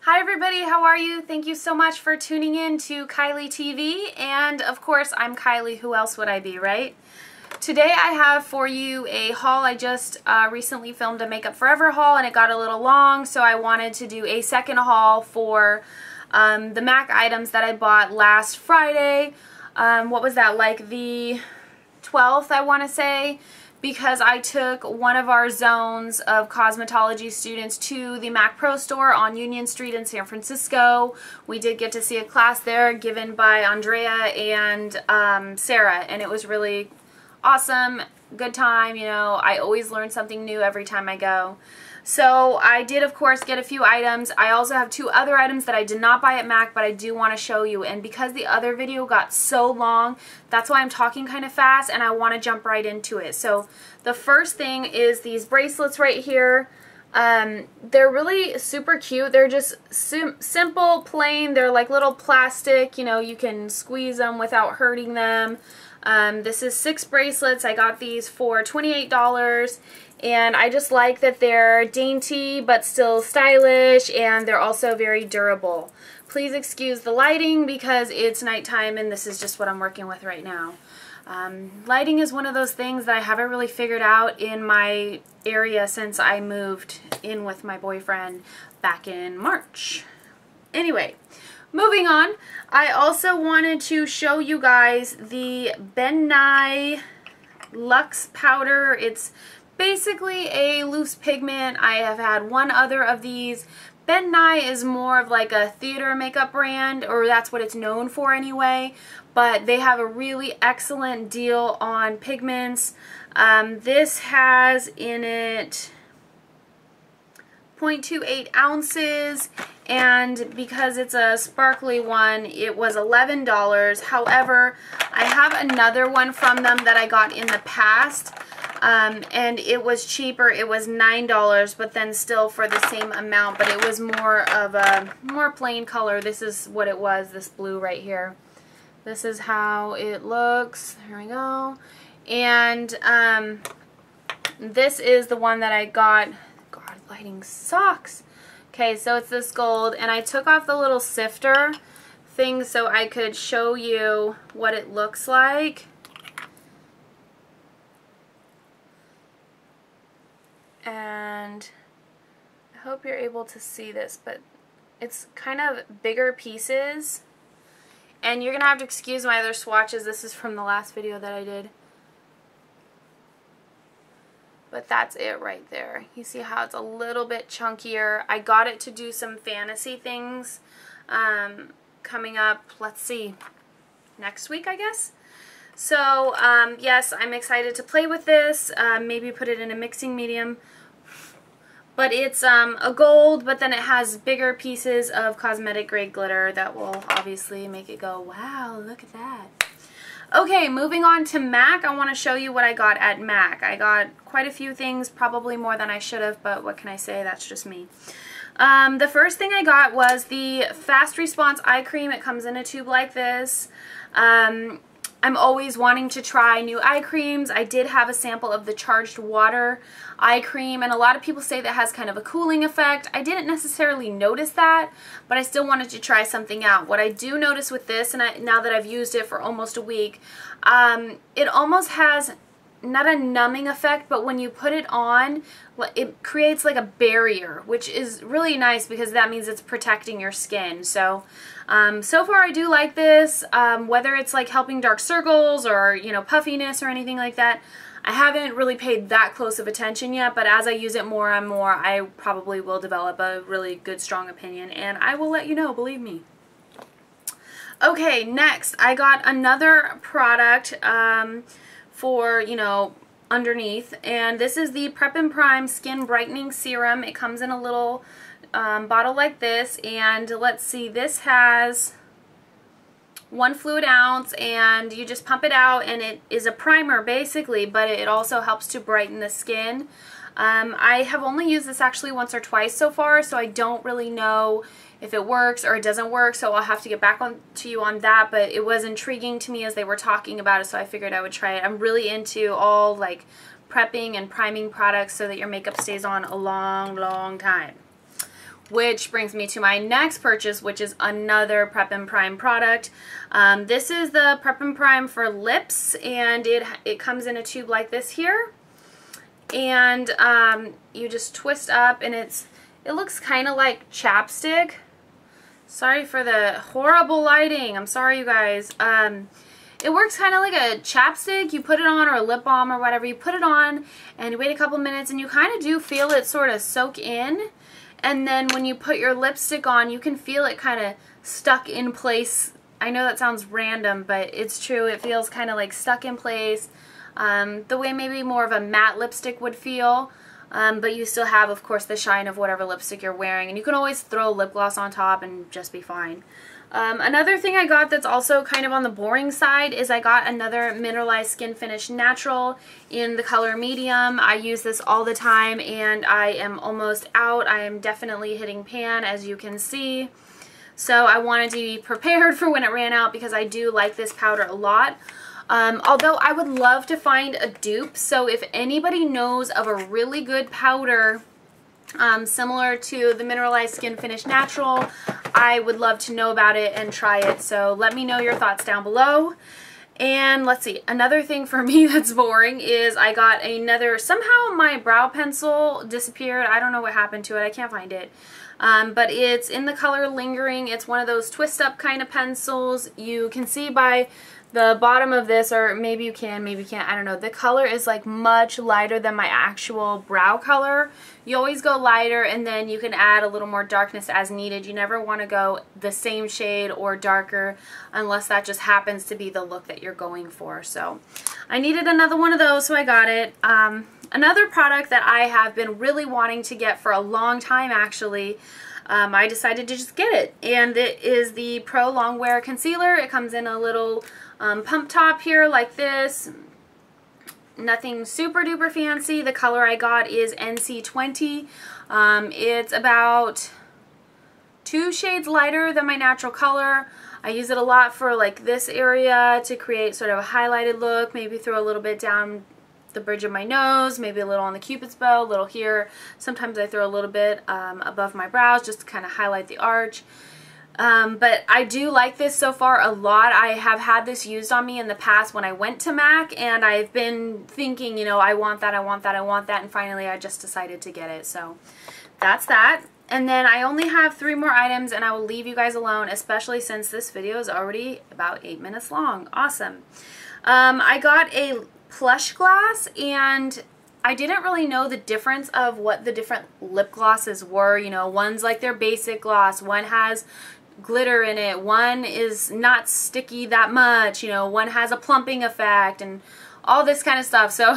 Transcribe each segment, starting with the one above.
Hi everybody, how are you? Thank you so much for tuning in to Kylie TV, and of course I'm Kylie, who else would I be, right? Today I have for you a haul. I just recently filmed a Makeup Forever haul and it got a little long, so I wanted to do a second haul for the MAC items that I bought last Friday. What was that, like the 12th I want to say? Because I took one of our zones of cosmetology students to the MAC Pro store on Union Street in San Francisco. We did get to see a class there given by Andrea and Sarah, and it was really awesome. Good time, you know. I always learn something new every time I go. So I did, of course, get a few items. I also have two other items that I did not buy at MAC, but I do want to show you. And because the other video got so long, that's why I'm talking kind of fast, and I want to jump right into it. So the first thing is these bracelets right here. They're really super cute. They're just simple, plain. They're like little plastic, you know, you can squeeze them without hurting them. This is 6 bracelets. I got these for $28, and I just like that they're dainty but still stylish, and they're also very durable. Please excuse the lighting because it's nighttime and this is just what I'm working with right now. Lighting is one of those things that I haven't really figured out in my area since I moved in with my boyfriend back in March. Anyway, moving on, I also wanted to show you guys the Ben Nye Luxe Powder. It's basically a loose pigment. I have had one other of these. Ben Nye is more of like a theater makeup brand, or that's what it's known for anyway, but they have a really excellent deal on pigments. This has in it 0.28 ounces, and because it's a sparkly one, it was $11. However, I have another one from them that I got in the past, and it was cheaper. It was $9, but then still for the same amount, but it was more of a more plain color. This is what it was, this blue right here. This is how it looks. Here we go. And this is the one that I got. God, lighting sucks. Okay, so it's this gold, and I took off the little sifter thing so I could show you what it looks like. And I hope you're able to see this, but it's kind of bigger pieces. And you're going to have to excuse my other swatches. This is from the last video that I did. But that's it right there. You see how it's a little bit chunkier. I got it to do some fantasy things coming up, let's see, next week, I guess. So, yes, I'm excited to play with this, maybe put it in a mixing medium. But it's a gold, but then it has bigger pieces of cosmetic grade glitter that will obviously make it go, wow, look at that. Okay, moving on to MAC, I want to show you what I got at MAC. I got quite a few things, probably more than I should have, but what can I say? That's just me. The first thing I got was the Fast Response Eye Cream. It comes in a tube like this. I'm always wanting to try new eye creams. I did have a sample of the Charged Water eye cream, and a lot of people say that has kind of a cooling effect. I didn't necessarily notice that, but I still wanted to try something out. What I do notice with this, and now that I've used it for almost a week, it almost has not a numbing effect, but when you put it on, it creates like a barrier, which is really nice because that means it's protecting your skin. So, so far I do like this, whether it's like helping dark circles or, you know, puffiness or anything like that. I haven't really paid that close of attention yet, but as I use it more and more, I probably will develop a really good, strong opinion, and I will let you know, believe me. Okay, next, I got another product, for, you know, underneath, and this is the Prep and Prime Skin Brightening Serum. It comes in a little bottle like this, and let's see, this has 1 fluid ounce, and you just pump it out, and it is a primer basically, but it also helps to brighten the skin. I have only used this actually once or twice so far, so I don't really know if it works or it doesn't work, so I'll have to get back to you on that, but it was intriguing to me as they were talking about it, so I figured I would try it. I'm really into all like prepping and priming products so that your makeup stays on a long, long time. which brings me to my next purchase, which is another Prep and Prime product. This is the Prep and Prime for lips, and it comes in a tube like this here. And you just twist up, and it looks kind of like chapstick. Sorry for the horrible lighting. I'm sorry, you guys. It works kind of like a chapstick. You put it on, or a lip balm or whatever. You put it on and you wait a couple minutes, and you kind of do feel it sort of soak in. And then when you put your lipstick on, you can feel it kind of stuck in place. I know that sounds random, but it's true. It feels kind of like stuck in place. The way maybe more of a matte lipstick would feel. But you still have, of course, the shine of whatever lipstick you're wearing. And you can always throw lip gloss on top and just be fine. Another thing I got that's also kind of on the boring side is I got another Mineralized Skin Finish Natural in the color medium. I use this all the time, and I am almost out. I am definitely hitting pan, as you can see. So I wanted to be prepared for when it ran out, because I do like this powder a lot. Although I would love to find a dupe, so if anybody knows of a really good powder similar to the Mineralized Skin Finish Natural, I would love to know about it and try it. So let me know your thoughts down below. And let's see, another thing for me that's boring is I got another, somehow my brow pencil disappeared. I don't know what happened to it. I can't find it. But it's in the color Lingering. It's one of those twist up kind of pencils. You can see by the bottom of this, or maybe you can, maybe you can't, I don't know. The color is like much lighter than my actual brow color. You always go lighter, and then you can add a little more darkness as needed. You never want to go the same shade or darker unless that just happens to be the look that you're going for. So I needed another one of those, so I got it. Another product that I have been really wanting to get for a long time, actually, I decided to just get it, and it is the Pro Longwear Concealer. It comes in a little pump top here like this. Nothing super duper fancy. The color I got is NC20. It's about 2 shades lighter than my natural color. I use it a lot for like this area to create sort of a highlighted look, maybe throw a little bit down the bridge of my nose, maybe a little on the cupid's bow, a little here. Sometimes I throw a little bit above my brows just to kind of highlight the arch. But I do like this so far a lot. I have had this used on me in the past when I went to MAC, and I've been thinking, you know, I want that, I want that, I want that, and finally I just decided to get it. So that's that. And then I only have 3 more items, and I will leave you guys alone, especially since this video is already about 8 minutes long. Awesome. I got a Plush Glass, and I didn't really know the difference of what the different lip glosses were. You know, one's like their basic gloss, one has glitter in it, one is not sticky that much, you know, one has a plumping effect, and all this kind of stuff. So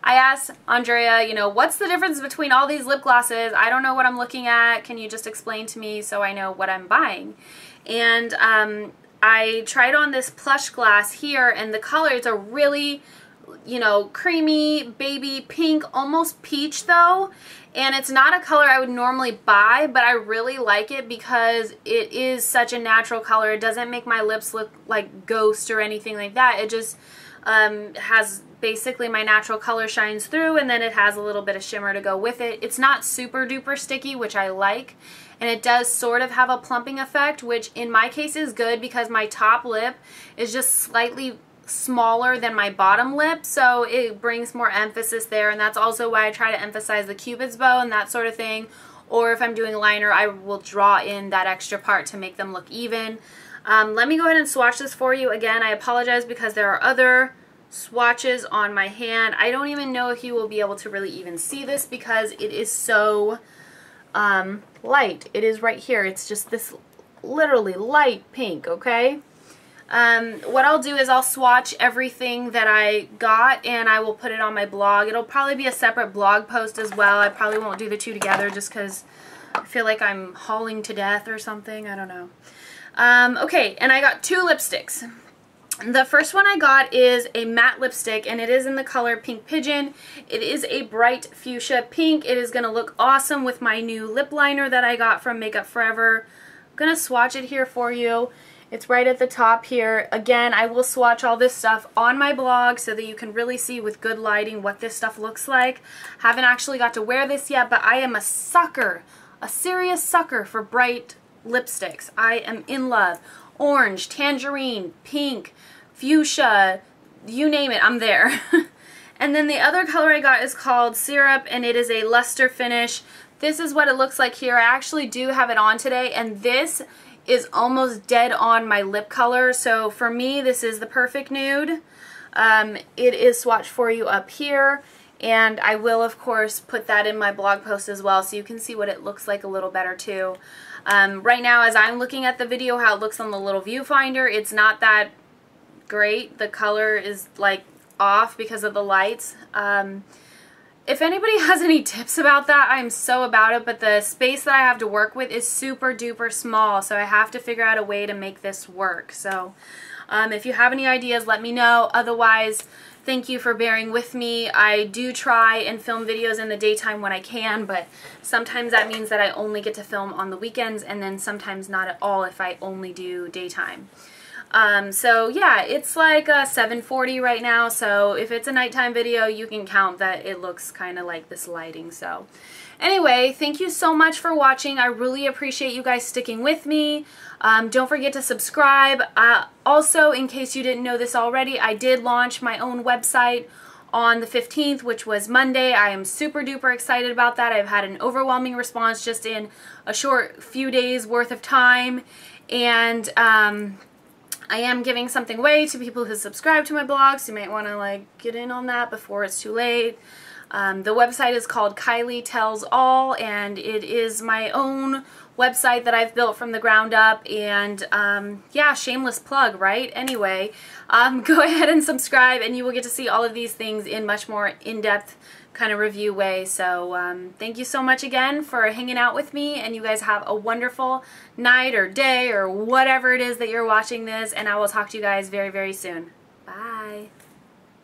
I asked Andrea, you know, what's the difference between all these lip glosses? I don't know what I'm looking at. Can you just explain to me so I know what I'm buying? And I tried on this Plush Glass here, and the colors are really, you know, creamy, baby pink, almost peach though. And it's not a color I would normally buy, but I really like it because it is such a natural color. It doesn't make my lips look like ghost or anything like that. It just has basically my natural color shines through, and then it has a little bit of shimmer to go with it. It's not super duper sticky, which I like. And it does sort of have a plumping effect, which in my case is good because my top lip is just slightly smaller than my bottom lip, so it brings more emphasis there, and that's also why I try to emphasize the cupid's bow and that sort of thing. Or if I'm doing liner, I will draw in that extra part to make them look even. Let me go ahead and swatch this for you. Again, I apologize because there are other swatches on my hand. I don't even know if you will be able to really even see this because it is so light. It is right here. It's just this literally light pink, okay? What I'll do is I'll swatch everything that I got, and I will put it on my blog. It'll probably be a separate blog post as well. I probably won't do the two together just because I feel like I'm hauling to death or something. I don't know. Okay, and I got 2 lipsticks. The first one I got is a matte lipstick, and it is in the color Pink Pigeon. It is a bright fuchsia pink. It is going to look awesome with my new lip liner that I got from Makeup Forever. I'm going to swatch it here for you. It's right at the top here. Again, I will swatch all this stuff on my blog so that you can really see with good lighting what this stuff looks like. Haven't actually got to wear this yet, but I am a sucker a serious sucker for bright lipsticks. I am in love. Orange, tangerine, pink, fuchsia, you name it, I'm there. And then the other color I got is called Syrup, and it is a luster finish. This is what it looks like here. I actually do have it on today, and this is almost dead on my lip color. So for me, this is the perfect nude. It is swatched for you up here, and I will, of course, put that in my blog post as well so you can see what it looks like a little better too. Right now, as I'm looking at the video, how it looks on the little viewfinder, it's not that great. The color is like off because of the lights. If anybody has any tips about that, I'm so about it, but the space that I have to work with is super duper small, so I have to figure out a way to make this work. So if you have any ideas, let me know. Otherwise, thank you for bearing with me. I do try and film videos in the daytime when I can, but sometimes that means that I only get to film on the weekends, and then sometimes not at all if I only do daytime. So yeah, it's like 7:40 right now, so if it's a nighttime video, you can count that it looks kind of like this lighting. So anyway, thank you so much for watching. I really appreciate you guys sticking with me. Don't forget to subscribe. Also, in case you didn't know this already, I did launch my own website on the 15th, which was Monday. I am super duper excited about that. I've had an overwhelming response just in a short few days worth of time, and I am giving something away to people who subscribe to my blog, so you might want to like get in on that before it's too late. The website is called Kylie Tells All, and it is my own website that I've built from the ground up, and yeah, shameless plug, right? Anyway, go ahead and subscribe, and you will get to see all of these things in much more in-depth kind of review way. So thank you so much again for hanging out with me, and you guys have a wonderful night or day or whatever it is that you're watching this, and I will talk to you guys very, very soon. Bye.